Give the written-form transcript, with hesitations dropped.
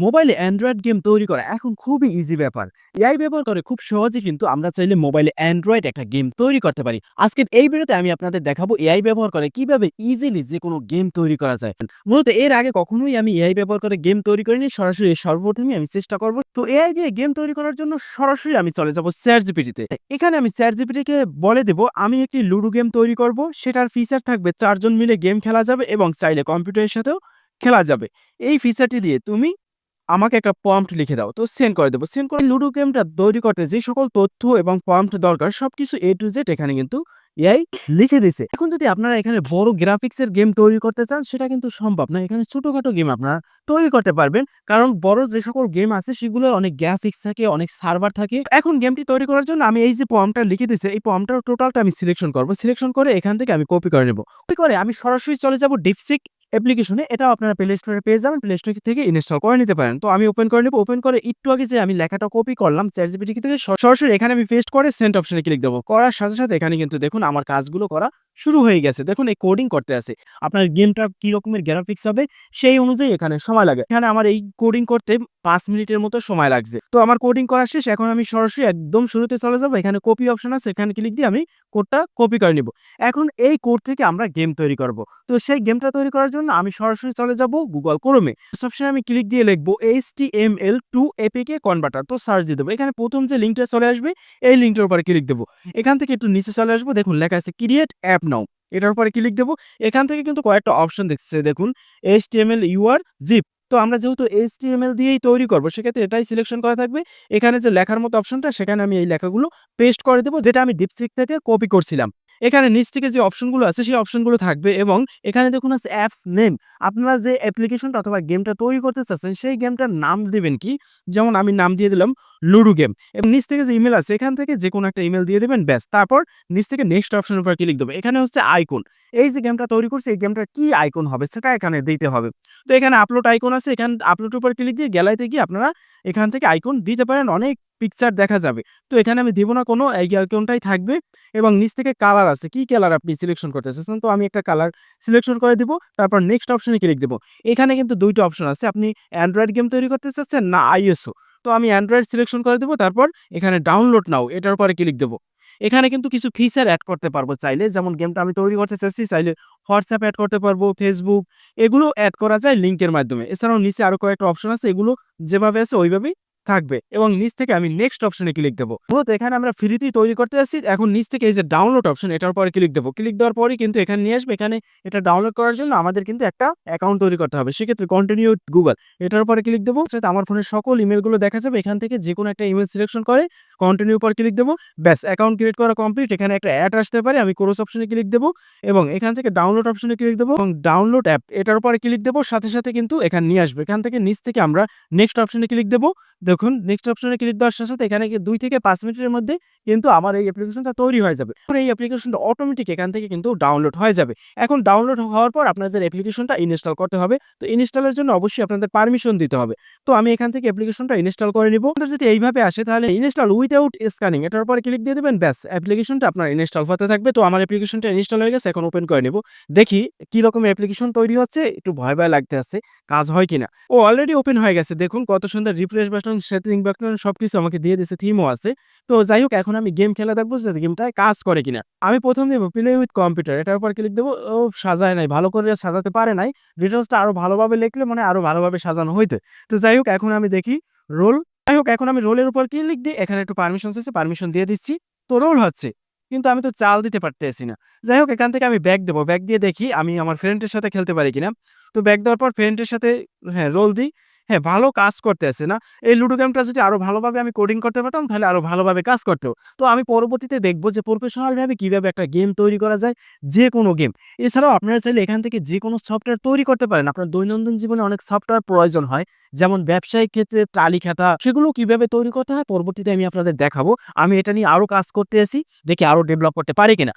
মোবাইলে Android game তৈরি করা এখন খুবই ইজি ব্যাপার। এআই ব্যবহার করে খুব সহজে কিন্তু আমরা চাইলে মোবাইলে অ্যান্ড্রয়েড একটা গেম তৈরি করতে পারি। আজকের এই ভিডিওতে আমি আপনাদের দেখাবো এআই ব্যবহার করে কিভাবে ইজিলি যেকোনো গেম তৈরি করা যায়। মূলত এর আগে কখনোই আমি এআই ব্যবহার করে গেম তৈরি করিনি। সরাসরি সর্বপ্রথমে আমি চেষ্টা করব। তো এআই দিয়ে গেম তৈরি করার জন্য সরাসরি আমি চলে যাব ChatGPT তে। এখানে আমি ChatGPT কে বলে দেব আমি একটি লুডো গেম তৈরি করব। সেটার ফিচার থাকবে ৪ জন মিলে গেম খেলা যাবে এবং চাইলে কম্পিউটারের সাথেও খেলা যাবে। এই ফিচারটি দিয়ে তুমি আমাকে একটা প্রম্পট লিখে দাও। তো সেন্ড করে দেব। সেন্ড করে লুডো গেমটা তৈরি করতে যে সকল তথ্য এবং প্রম্পট দরকার সবকিছু A to Z এখানে কিন্তু এআই লিখে দিছে। এখন যদি আপনারা এখানে বড় গ্রাফিক্সের গেম তৈরি করতে চান সেটা কিন্তু সম্ভব না। এখানে ছোটখাটো গেম আপনারা তৈরি করতে পারবেন। কারণ বড় যে সকল গেম আছে সেগুলোর অনেক গ্রাফিক্স থাকে, অনেক সার্ভার থাকে। এখন গেমটি তৈরি করার জন্য আমি এই যে প্রম্পটটা লিখে দিছে, এই প্রম্পটটার টোটালটা আমি সিলেকশন করব। সিলেকশন করে এখান থেকে আমি কপি করে নেব। কপি করে আমি সরাসরি চলে যাব ডিপসিক অ্যাপ্লিকেশনে। এটাও আপনারা প্লে স্টোরে পেয়ে যাবেন। প্লে স্টোর থেকে ইনস্টল করে নিতে পারেন। তো আমি ওপেন করে নেব। ওপেন করে একটু আগে যে আমি লেখাটা কপি করলাম ChatGPT থেকে সরাসরি এখানে আমি পেস্ট করে সেন্ড অপশনে ক্লিক দেব। করার সাথে, সাথে এখানে কিন্তু দেখুন আমার কাজগুলো করা শুরু হয়ে গেছে। দেখুন এই কোডিং করতে আছে। আপনার গেমটা কি রকমের গ্রাফিক্স হবে সেই অনুযায়ী এখানে সময় লাগে। এখানে আমার এই কোডিং করতে ৫ মিনিটের মতো সময় লাগছে। তো আমার কোডিং করা শেষ। এখন আমি সরাসরি একদম শুরুতে চলে যাব। এখানে কপি অপশন আছে। এখানে ক্লিক দিয়ে আমি কোডটা কপি করে নিব। এখন এই কোড থেকে আমরা গেম তৈরি করব। তো সেই গেমটা তৈরি করার জন্য আমি সরাসরি চলে যাব Google Chrome এ। অপশনে আমি ক্লিক দিয়ে লিখব HTML to APK কনভার্টার। তো সার্চ দিয়ে দেব। এখানে প্রথম যে লিঙ্কটা চলে আসবে এই লিঙ্কটার উপরে ক্লিক দেব। এখান থেকে একটু নিচে চলে আসবো। দেখুন লেখা আছে ক্রিয়েট অ্যাপ নাও। এটার উপরে ক্লিক দেব। এখান থেকে কিন্তু কয়েকটা অপশন দেখছে দেখুন HTML UR জিপ। তো আমরা যেহেতু HTML দিয়েই তৈরি করব সেক্ষেত্রে এটাই সিলেকশন করা থাকবে। এখানে যে লেখার মতো অপশনটা সেখানে আমি এই লেখাগুলো পেস্ট করে দেব যেটা আমি ডিপসিক থেকে কপি করছিলাম। এখানে নিচ থেকে যে অপশনগুলো আছে সেই অপশনগুলো থাকবে এবং এখানে দেখুন আছে অ্যাপস নেম। আপনারা যে অ্যাপ্লিকেশনটা অথবা গেমটা তৈরি করতে চাচ্ছেন সেই গেমটার নাম দিবেন কি? যেমন আমি নাম দিয়ে দিলাম লুডো গেম এবং নিচ থেকে যে ইমেল আছে এখান থেকে যেকোনো একটা ইমেল দিয়ে দিবেন ব্যাস। তারপর নিচ থেকে নেক্সট অপশনের উপর ক্লিক দেব। এখানে হচ্ছে আইকন। এই যে গেমটা তৈরি করছি এই গেমটার কি আইকন হবে সেটা এখানে দিতে হবে। তো এখানে আপলোড আইকন আছে। এখানে আপলোডের উপর ক্লিক দিয়ে গ্যালারিতে গিয়ে আপনারা এখান থেকে আইকন দিতে পারেন। অনেক পিকচার দেখা যাবে। তো এখানে আমি দিব না কোনো, এই আইকনটাই থাকবে এবং নিচ থেকে কালার আছে। কি কালার আপনি সিলেকশন করতে চাচ্ছেন? তো আমি একটা কালার সিলেকশন করে দিব। তারপর নেক্সট অপশনে ক্লিক দেব। এখানে কিন্তু ২ টা অপশন আছে। আপনি অ্যান্ড্রয়েড গেম তৈরি করতে চাচ্ছেন না iOS? তো আমি অ্যান্ড্রয়েড সিলেকশন করে দেব। তারপর এখানে ডাউনলোড নাও এটার উপরে ক্লিক দেব। এখানে কিন্তু কিছু ফিচার এড করতে পারবো চাইলে। যেমন গেমটা আমি তৈরি করতে চাচ্ছি চাইলে WhatsApp এড করতে পারবো, Facebook এগুলো এড করা যায় লিংকের মাধ্যমে। এছাড়াও নিচে আরো কয়েকটা অপশন আছে এগুলো যেভাবে আছে ওইভাবেই থাকবে এবং নিচ থেকে আমি নেক্সট অপশনে ক্লিক দেব। মূলত এখানে আমরা ফ্রিতেই তৈরি করতে যাচ্ছি। এখন নিচ থেকে এই যে ডাউনলোড অপশন এটার উপরে ক্লিক দেব। ক্লিক দেওয়ার পরেই কিন্তু এখানে নিয়ে আসবে। এখানে এটা ডাউনলোড করার জন্য আমাদের কিন্তু একটা অ্যাকাউন্ট তৈরি করতে হবে। সেক্ষেত্রে কন্টিনিউ উইথ গুগল এটার উপরে ক্লিক দেব। সেটা আমার ফোনের সকল ইমেইলগুলো দেখা যাবে। এখান থেকে যেকোনো একটা ইমেইল সিলেকশন করে কন্টিনিউ উপর ক্লিক দেব। ব্যাস অ্যাকাউন্ট ক্রিয়েট করা কমপ্লিট। এখানে একটা অ্যাড আসতে পারে। আমি ক্রস অপশনে ক্লিক দেব এবং এখান থেকে ডাউনলোড অপশনে ক্লিক দেব এবং ডাউনলোড অ্যাপ এটার উপরে ক্লিক দেব। সাথে, সাথে কিন্তু এখানে নিয়ে আসবে। এখান থেকে নিচ থেকে আমরা নেক্সট অপশনে ক্লিক দেব। দেখুন নেক্সট অপশনে ক্লিক দেওয়ার সাথে, সাথে এখানে ২ থেকে ৫ মিনিটের মধ্যে কিন্তু আমার এই অ্যাপ্লিকেশনটা তৈরি হয়ে যাবে। এই অ্যাপ্লিকেশনটা অটোমেটিক এখান থেকে কিন্তু ডাউনলোড হয়ে যাবে। এখন ডাউনলোড হওয়ার পর আপনাদের অ্যাপ্লিকেশনটা ইনস্টল করতে হবে। তো ইনস্টলের জন্য অবশ্যই আপনাদের পারমিশন দিতে হবে। তো আমি এখান থেকে অ্যাপ্লিকেশনটা ইনস্টল করে নিব। আপনাদের যদি এইভাবে আসে তাহলে ইনস্টল উইথআউট স্ক্যানিং এটার উপরে ক্লিক দিয়ে দিবেন ব্যাস অ্যাপ্লিকেশনটা আপনার ইনস্টল হতে থাকবে। তো আমার অ্যাপ্লিকেশনটা ইনস্টল হয়ে গেছে। এখন ওপেন করে নিব। দেখি কি রকম অ্যাপ্লিকেশন তৈরি হচ্ছে। একটু ভয়, ভয় লাগতে আছে। কাজ হয় কিনা। ও অলরেডি ওপেন হয়ে গেছে। দেখুন কত সুন্দর রিফ্রেশ বাটন, সেটিং বাটন সবকিছু আমাকে দিয়ে দিয়েছে। থিমও আছে। তো যাই হোক এখন আমি গেম খেলা দেখবো যে গেমটায় কাজ করে কিনা। আমি ১ম দেব প্লে উইথ কম্পিউটার এটার উপর ক্লিক দেব। ও সাজায় নাই। ভালো করে সাজাতে পারে নাই। ডিটেইলসটা আরো ভালোভাবে লিখলে মানে আরো ভালোভাবে সাজানো হইতো। তো যাই হোক এখন আমি দেখি রোল। যাই হোক এখন আমি রোলের উপর ক্লিক দিয়ে এখানে একটু পারমিশন চাইছে, পারমিশন দিয়ে দিচ্ছি। তো রোল হচ্ছে। কিন্তু আমি তো চাল দিতে পারতেছি না। যাই হোক এখান থেকে আমি ব্যাক দেব। ব্যাক দিয়ে দেখি আমি আমার ফ্রেন্ডের সাথে খেলতে পারি কিনা। তো ব্যাক দেওয়ার পর ফ্রেন্ডের সাথে হ্যাঁ, রোল দিই। হ্যাঁ, ভালো কাজ করতেছে না। এই লুডো গেমটা যদি আরো ভালোভাবে আমি কোডিং করতে পারতাম তাহলে আরো ভালোভাবে কাজ করত। তো আমি পরবর্তীতে দেখব যে প্রফেশনাল ভাবে কিভাবে একটা গেম তৈরি করা যায়, যেকোনো গেম। এছাড়াও আপনারা চাইলে এখান থেকে যেকোনো সফটওয়্যার তৈরি করতে পারেন। আপনার দৈনন্দিন জীবনে অনেক সফটওয়্যার প্রয়োজন হয়। যেমন ব্যবসায়িক ক্ষেত্রে টালি খাতা সেগুলো কিভাবে তৈরি করতে হয় পরবর্তীতে আমি আপনাদের দেখাবো। আমি এটা নিয়ে আরো কাজ করতে আছি। দেখি আরো ডেভেলপ করতে পারি কিনা।